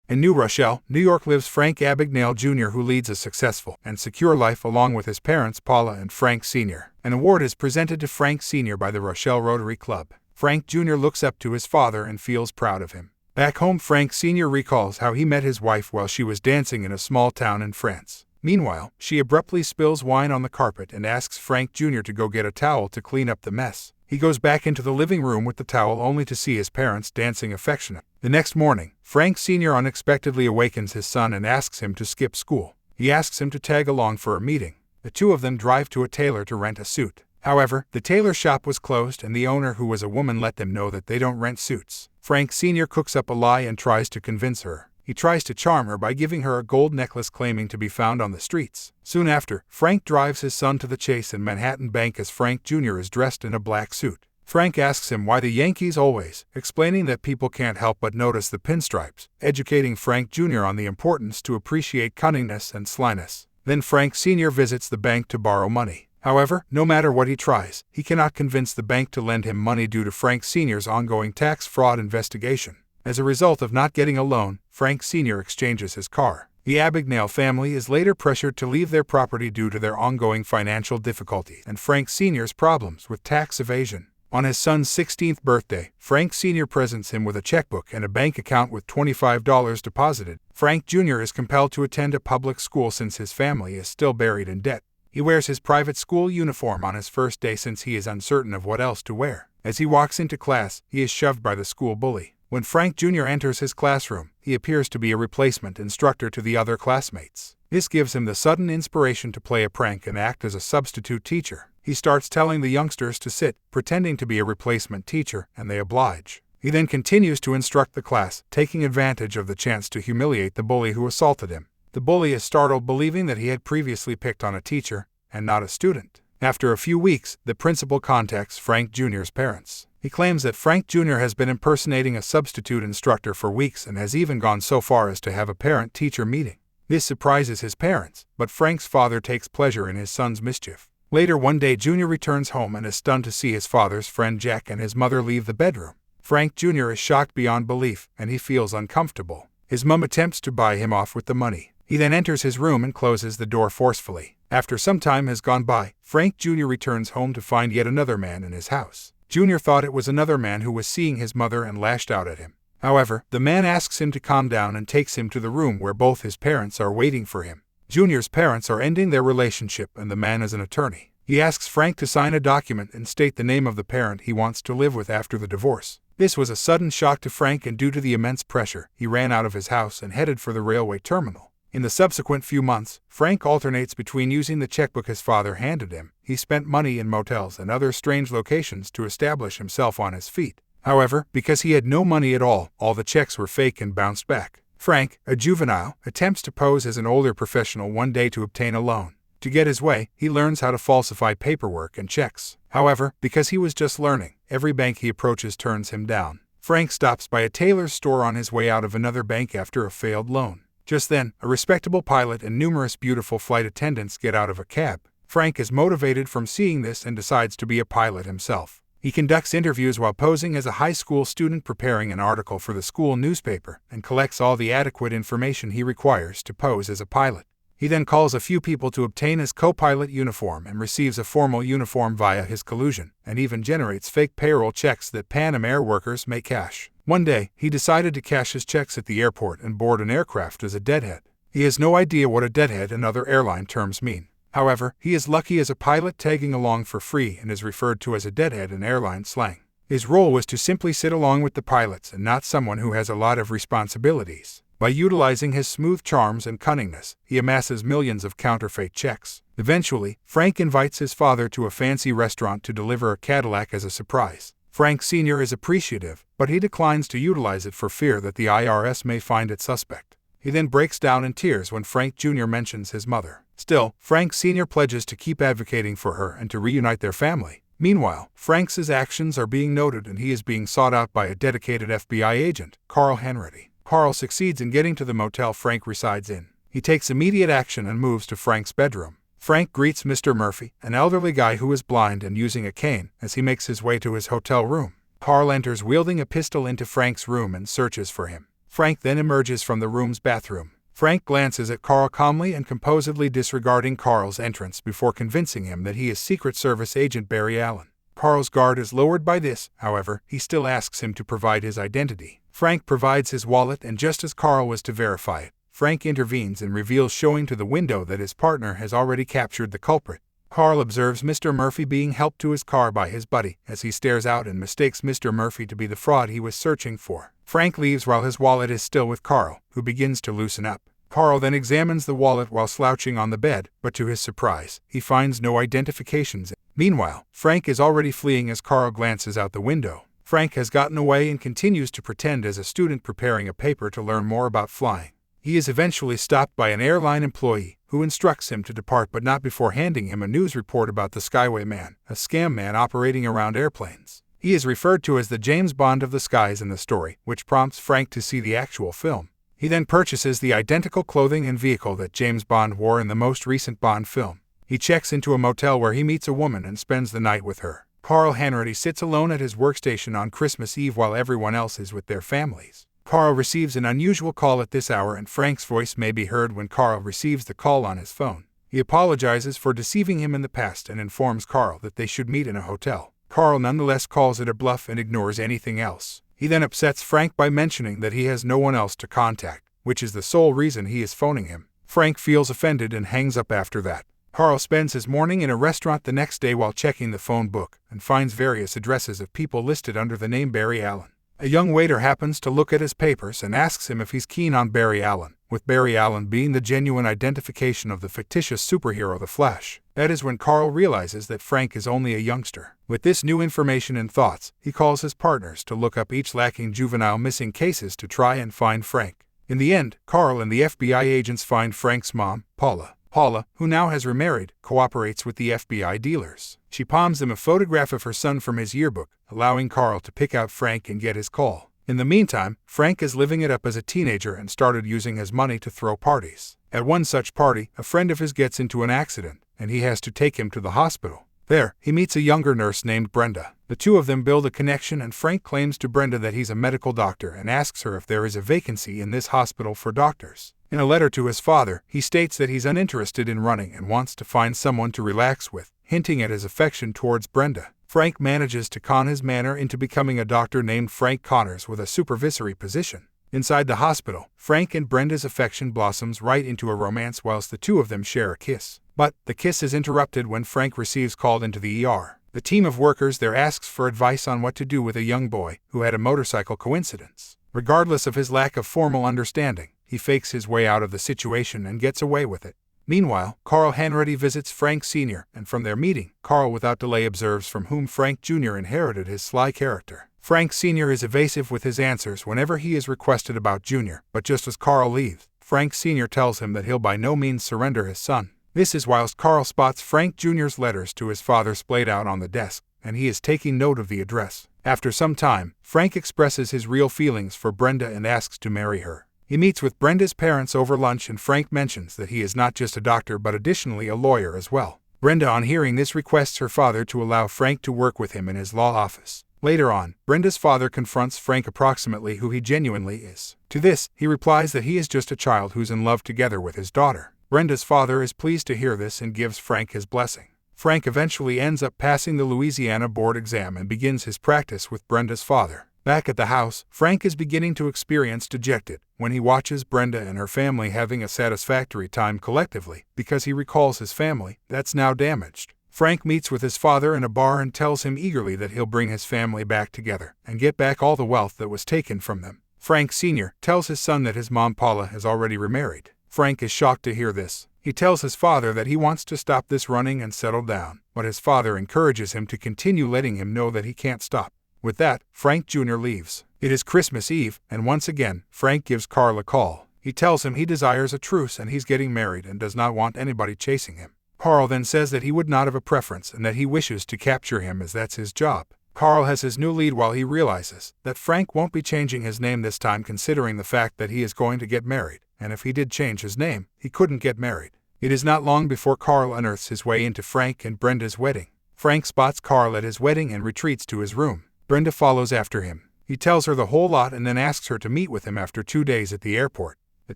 In New Rochelle, New York lives Frank Abagnale Jr., who leads a successful and secure life along with his parents Paula and Frank Sr. An award is presented to Frank Sr. by the Rochelle Rotary Club. Frank Jr. looks up to his father and feels proud of him. Back home, Frank Sr. recalls how he met his wife while she was dancing in a small town in France. Meanwhile, she abruptly spills wine on the carpet and asks Frank Jr. to go get a towel to clean up the mess. He goes back into the living room with the towel only to see his parents dancing affectionate. The next morning, Frank Sr. unexpectedly awakens his son and asks him to skip school. He asks him to tag along for a meeting. The two of them drive to a tailor to rent a suit. However, the tailor shop was closed and the owner, who was a woman, let them know that they don't rent suits. Frank Sr. cooks up a lie and tries to convince her. He tries to charm her by giving her a gold necklace claiming to be found on the streets. Soon after, Frank drives his son to the Chase in Manhattan Bank as Frank Jr. is dressed in a black suit. Frank asks him why the Yankees always, explaining that people can't help but notice the pinstripes, educating Frank Jr. on the importance to appreciate cunningness and slyness. Then Frank Sr. visits the bank to borrow money. However, no matter what he tries, he cannot convince the bank to lend him money due to Frank Sr.'s ongoing tax fraud investigation. As a result of not getting a loan, Frank Sr. exchanges his car. The Abagnale family is later pressured to leave their property due to their ongoing financial difficulties and Frank Sr.'s problems with tax evasion. On his son's 16th birthday, Frank Sr. presents him with a checkbook and a bank account with $25 deposited. Frank Jr. is compelled to attend a public school since his family is still buried in debt. He wears his private school uniform on his first day since he is uncertain of what else to wear. As he walks into class, he is shoved by the school bully. When Frank Jr. enters his classroom, he appears to be a replacement instructor to the other classmates. This gives him the sudden inspiration to play a prank and act as a substitute teacher. He starts telling the youngsters to sit, pretending to be a replacement teacher, and they oblige. He then continues to instruct the class, taking advantage of the chance to humiliate the bully who assaulted him. The bully is startled, believing that he had previously picked on a teacher and not a student. After a few weeks, the principal contacts Frank Jr.'s parents. He claims that Frank Jr. has been impersonating a substitute instructor for weeks and has even gone so far as to have a parent-teacher meeting. This surprises his parents, but Frank's father takes pleasure in his son's mischief. Later one day, Jr. returns home and is stunned to see his father's friend Jack and his mother leave the bedroom. Frank Jr. is shocked beyond belief, and he feels uncomfortable. His mom attempts to buy him off with the money. He then enters his room and closes the door forcefully. After some time has gone by, Frank Jr. returns home to find yet another man in his house. Jr. thought it was another man who was seeing his mother and lashed out at him. However, the man asks him to calm down and takes him to the room where both his parents are waiting for him. Jr.'s parents are ending their relationship and the man is an attorney. He asks Frank to sign a document and state the name of the parent he wants to live with after the divorce. This was a sudden shock to Frank, and due to the immense pressure, he ran out of his house and headed for the railway terminal. In the subsequent few months, Frank alternates between using the checkbook his father handed him. He spent money in motels and other strange locations to establish himself on his feet. However, because he had no money at all the checks were fake and bounced back. Frank, a juvenile, attempts to pose as an older professional one day to obtain a loan. To get his way, he learns how to falsify paperwork and checks. However, because he was just learning, every bank he approaches turns him down. Frank stops by a tailor's store on his way out of another bank after a failed loan. Just then, a respectable pilot and numerous beautiful flight attendants get out of a cab. Frank is motivated from seeing this and decides to be a pilot himself. He conducts interviews while posing as a high school student preparing an article for the school newspaper and collects all the adequate information he requires to pose as a pilot. He then calls a few people to obtain his co-pilot uniform and receives a formal uniform via his collusion, and even generates fake payroll checks that Pan Am Air workers may cash. One day, he decided to cash his checks at the airport and board an aircraft as a deadhead. He has no idea what a deadhead and other airline terms mean. However, he is lucky as a pilot tagging along for free and is referred to as a deadhead in airline slang. His role was to simply sit along with the pilots and not someone who has a lot of responsibilities. By utilizing his smooth charms and cunningness, he amasses millions of counterfeit checks. Eventually, Frank invites his father to a fancy restaurant to deliver a Cadillac as a surprise. Frank Sr. is appreciative, but he declines to utilize it for fear that the IRS may find it suspect. He then breaks down in tears when Frank Jr. mentions his mother. Still, Frank Sr. pledges to keep advocating for her and to reunite their family. Meanwhile, Frank's actions are being noted and he is being sought out by a dedicated FBI agent, Carl Henry. Carl succeeds in getting to the motel Frank resides in. He takes immediate action and moves to Frank's bedroom. Frank greets Mr. Murphy, an elderly guy who is blind and using a cane, as he makes his way to his hotel room. Carl enters wielding a pistol into Frank's room and searches for him. Frank then emerges from the room's bathroom. Frank glances at Carl calmly and composedly, disregarding Carl's entrance before convincing him that he is Secret Service agent Barry Allen. Carl's guard is lowered by this, however, he still asks him to provide his identity. Frank provides his wallet, and just as Carl was to verify it, Frank intervenes and reveals, showing to the window, that his partner has already captured the culprit. Carl observes Mr. Murphy being helped to his car by his buddy as he stares out and mistakes Mr. Murphy to be the fraud he was searching for. Frank leaves while his wallet is still with Carl, who begins to loosen up. Carl then examines the wallet while slouching on the bed, but to his surprise, he finds no identifications. Meanwhile, Frank is already fleeing as Carl glances out the window. Frank has gotten away and continues to pretend as a student preparing a paper to learn more about flying. He is eventually stopped by an airline employee who instructs him to depart, but not before handing him a news report about the Skyway Man, a scam man operating around airplanes. He is referred to as the James Bond of the skies in the story, which prompts Frank to see the actual film. He then purchases the identical clothing and vehicle that James Bond wore in the most recent Bond film. He checks into a motel where he meets a woman and spends the night with her. Carl Hanratty sits alone at his workstation on Christmas Eve while everyone else is with their families. Carl receives an unusual call at this hour, and Frank's voice may be heard when Carl receives the call on his phone. He apologizes for deceiving him in the past and informs Carl that they should meet in a hotel. Carl nonetheless calls it a bluff and ignores anything else. He then upsets Frank by mentioning that he has no one else to contact, which is the sole reason he is phoning him. Frank feels offended and hangs up after that. Carl spends his morning in a restaurant the next day while checking the phone book and finds various addresses of people listed under the name Barry Allen. A young waiter happens to look at his papers and asks him if he's keen on Barry Allen, with Barry Allen being the genuine identification of the fictitious superhero The Flash. That is when Carl realizes that Frank is only a youngster. With this new information in thoughts, he calls his partners to look up each lacking juvenile missing cases to try and find Frank. In the end, Carl and the FBI agents find Frank's mom, Paula. Paula, who now has remarried, cooperates with the FBI dealers. She palms him a photograph of her son from his yearbook, allowing Carl to pick out Frank and get his call. In the meantime, Frank is living it up as a teenager and started using his money to throw parties. At one such party, a friend of his gets into an accident, and he has to take him to the hospital. There, he meets a younger nurse named Brenda. The two of them build a connection, and Frank claims to Brenda that he's a medical doctor and asks her if there is a vacancy in this hospital for doctors. In a letter to his father, he states that he's uninterested in running and wants to find someone to relax with, hinting at his affection towards Brenda. Frank manages to con his manner into becoming a doctor named Frank Connors with a supervisory position. Inside the hospital, Frank and Brenda's affection blossoms right into a romance whilst the two of them share a kiss. But the kiss is interrupted when Frank receives called into the ER. The team of workers there asks for advice on what to do with a young boy who had a motorcycle coincidence. Regardless of his lack of formal understanding, he fakes his way out of the situation and gets away with it. Meanwhile, Carl Hanratty visits Frank Sr., and from their meeting, Carl without delay observes from whom Frank Jr. inherited his sly character. Frank Sr. is evasive with his answers whenever he is requested about Jr., but just as Carl leaves, Frank Sr. tells him that he'll by no means surrender his son. This is whilst Carl spots Frank Jr.'s letters to his father splayed out on the desk, and he is taking note of the address. After some time, Frank expresses his real feelings for Brenda and asks to marry her. He meets with Brenda's parents over lunch, and Frank mentions that he is not just a doctor but additionally a lawyer as well. Brenda, on hearing this, requests her father to allow Frank to work with him in his law office. Later on, Brenda's father confronts Frank approximately who he genuinely is. To this, he replies that he is just a child who's in love together with his daughter. Brenda's father is pleased to hear this and gives Frank his blessing. Frank eventually ends up passing the Louisiana board exam and begins his practice with Brenda's father. Back at the house, Frank is beginning to experience dejected when he watches Brenda and her family having a satisfactory time collectively because he recalls his family that's now damaged. Frank meets with his father in a bar and tells him eagerly that he'll bring his family back together and get back all the wealth that was taken from them. Frank Sr. tells his son that his mom Paula has already remarried. Frank is shocked to hear this. He tells his father that he wants to stop this running and settle down, but his father encourages him to continue, letting him know that he can't stop. With that, Frank Jr. leaves. It is Christmas Eve, and once again, Frank gives Carl a call. He tells him he desires a truce and he's getting married and does not want anybody chasing him. Carl then says that he would not have a preference and that he wishes to capture him as that's his job. Carl has his new lead while he realizes that Frank won't be changing his name this time, considering the fact that he is going to get married, and if he did change his name, he couldn't get married. It is not long before Carl unearths his way into Frank and Brenda's wedding. Frank spots Carl at his wedding and retreats to his room. Brenda follows after him. He tells her the whole lot and then asks her to meet with him after 2 days at the airport. The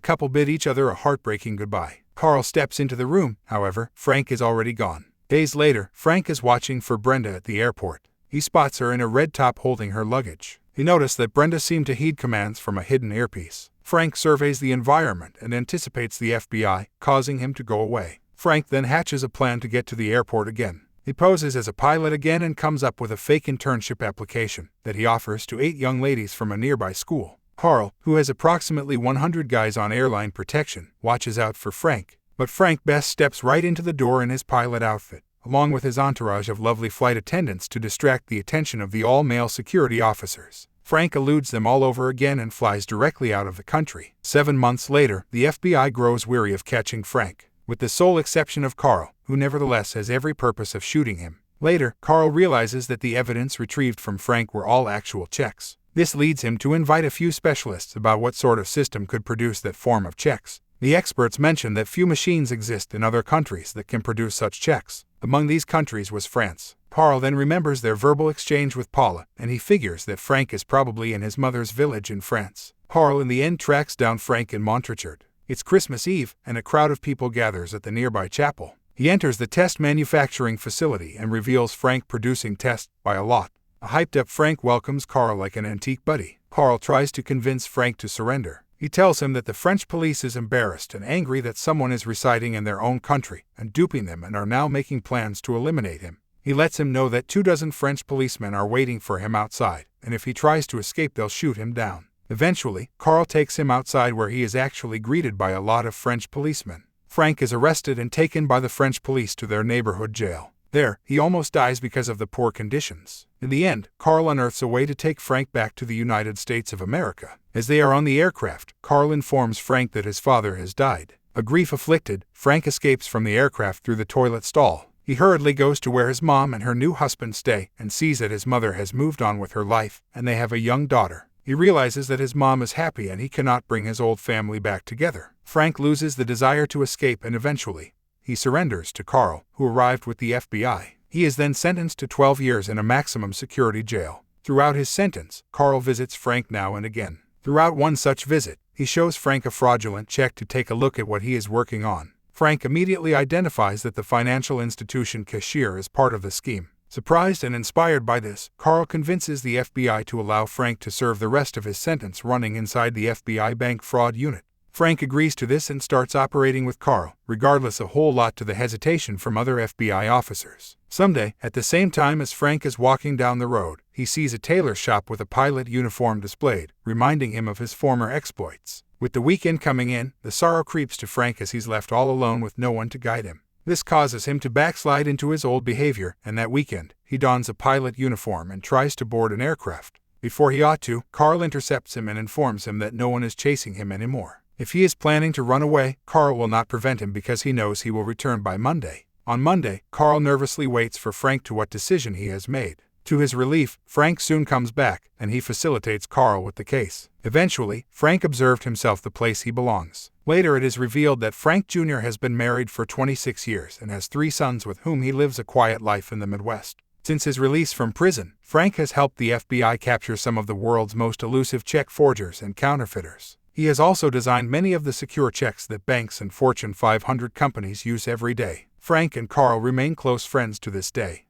couple bid each other a heartbreaking goodbye. Carl steps into the room, however, Frank is already gone. Days later, Frank is watching for Brenda at the airport. He spots her in a red top holding her luggage. He noticed that Brenda seemed to heed commands from a hidden earpiece. Frank surveys the environment and anticipates the FBI, causing him to go away. Frank then hatches a plan to get to the airport again. He poses as a pilot again and comes up with a fake internship application that he offers to 8 young ladies from a nearby school. Carl, who has approximately 100 guys on airline protection, watches out for Frank. But Frank best steps right into the door in his pilot outfit, along with his entourage of lovely flight attendants to distract the attention of the all-male security officers. Frank eludes them all over again and flies directly out of the country. 7 months later, the FBI grows weary of catching Frank, with the sole exception of Carl, who nevertheless has every purpose of shooting him. Later, Carl realizes that the evidence retrieved from Frank were all actual checks. This leads him to invite a few specialists about what sort of system could produce that form of checks. The experts mention that few machines exist in other countries that can produce such checks. Among these countries was France. Carl then remembers their verbal exchange with Paula, and he figures that Frank is probably in his mother's village in France. Carl in the end tracks down Frank in Montrechard. It's Christmas Eve, and a crowd of people gathers at the nearby chapel. He enters the test manufacturing facility and reveals Frank producing tests by a lot. A hyped-up Frank welcomes Carl like an antique buddy. Carl tries to convince Frank to surrender. He tells him that the French police is embarrassed and angry that someone is residing in their own country and duping them and are now making plans to eliminate him. He lets him know that 24 French policemen are waiting for him outside, and if he tries to escape they'll shoot him down. Eventually, Carl takes him outside where he is actually greeted by a lot of French policemen. Frank is arrested and taken by the French police to their neighborhood jail. There, he almost dies because of the poor conditions. In the end, Carl unearths a way to take Frank back to the United States of America. As they are on the aircraft, Carl informs Frank that his father has died. A grief-afflicted, Frank escapes from the aircraft through the toilet stall. He hurriedly goes to where his mom and her new husband stay and sees that his mother has moved on with her life, and they have a young daughter. He realizes that his mom is happy and he cannot bring his old family back together. Frank loses the desire to escape and eventually, he surrenders to Carl, who arrived with the FBI. He is then sentenced to 12 years in a maximum security jail. Throughout his sentence, Carl visits Frank now and again. Throughout one such visit, he shows Frank a fraudulent check to take a look at what he is working on. Frank immediately identifies that the financial institution cashier is part of the scheme. Surprised and inspired by this, Carl convinces the FBI to allow Frank to serve the rest of his sentence running inside the FBI bank fraud unit. Frank agrees to this and starts operating with Carl, regardless a whole lot to the hesitation from other FBI officers. Someday, at the same time as Frank is walking down the road, he sees a tailor shop with a pilot uniform displayed, reminding him of his former exploits. With the weekend coming in, the sorrow creeps to Frank as he's left all alone with no one to guide him. This causes him to backslide into his old behavior, and that weekend, he dons a pilot uniform and tries to board an aircraft. Before he ought to, Carl intercepts him and informs him that no one is chasing him anymore. If he is planning to run away, Carl will not prevent him because he knows he will return by Monday. On Monday, Carl nervously waits for Frank to what decision he has made. To his relief, Frank soon comes back, and he facilitates Carl with the case. Eventually, Frank observed himself the place he belongs. Later it is revealed that Frank Jr. has been married for 26 years and has 3 sons with whom he lives a quiet life in the Midwest. Since his release from prison, Frank has helped the FBI capture some of the world's most elusive check forgers and counterfeiters. He has also designed many of the secure checks that banks and Fortune 500 companies use every day. Frank and Carl remain close friends to this day.